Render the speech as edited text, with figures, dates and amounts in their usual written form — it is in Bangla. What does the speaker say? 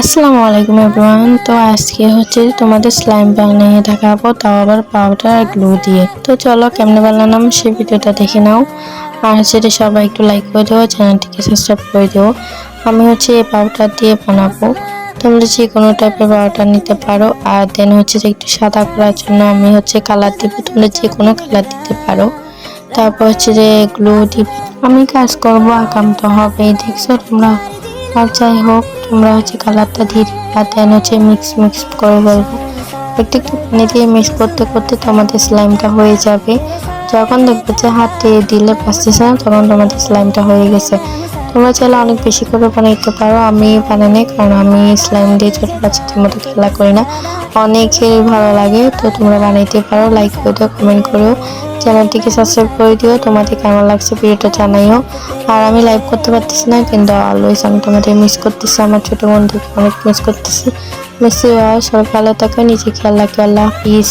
আসসালামু আলাইকুম এভরিওয়ান। তো আজকে হচ্ছে তোমাদের স্লাইম বানিয়ে দেখাবো, তাও আবার পাউডার আর গ্লু দিয়ে। তো চলো কেমনে বানালাম সেই ভিডিওটা দেখে নাও। আর হচ্ছে সবাই একটু লাইক করে দেবো, চ্যানেলটিকে সাবস্ক্রাইব করে দেবো। আমি হচ্ছে এই পাউডার দিয়ে বানাবো, তোমরা যে কোনো টাইপের পাউডার নিতে পারো। আর দেন হচ্ছে যে একটু সাদা করার জন্য আমি হচ্ছে কালার দিব, তোমরা যে কোনো কালার দিতে পারো। তারপর হচ্ছে যে গ্লু দিব। আমি কাজ করবো, আকাম তো হবেই, দেখছো তোমরা। আর যাই হোক, তোমরা হচ্ছে কালারটা দিয়ে দিবা, দেন হচ্ছে মিক্স করে বলবো। একটু একটু পানি দিয়ে মিক্স করতে করতে তোমাদের স্লাইমটা হয়ে যাবে। যখন দেখবে যে হাত দিয়ে দিলে বাঁচতেছে না, তখন তোমাদের স্লাইমটা হয়ে গেছে। তোমরা চাইলে অনেক বেশি করে বানাইতে পারো, আমি বানাই কারণ আমি স্লাইম দিয়ে ছোট বাচ্চাদের মতো খেলা করি না, অনেকের ভালো লাগে। তো তোমরা বানাইতে পারো, লাইক করে দিও, কমেন্ট করো, চ্যানেলটিকে সাবস্ক্রাইব করে দিও। তোমাদের কেমন লাগছে ভিডিওটা জানাইও। আর আমি লাইভ করতে পারতেছি না, কিন্তু অলওয়েজ আমি তোমাদের মিস করতেছি, আমার ছোট বন্ধুকে অনেক মিস করতেছি। Miss you. সবাই ভালো থাকো, নিজে খেয়াল রাখো। আল্লাহ হাফিজ।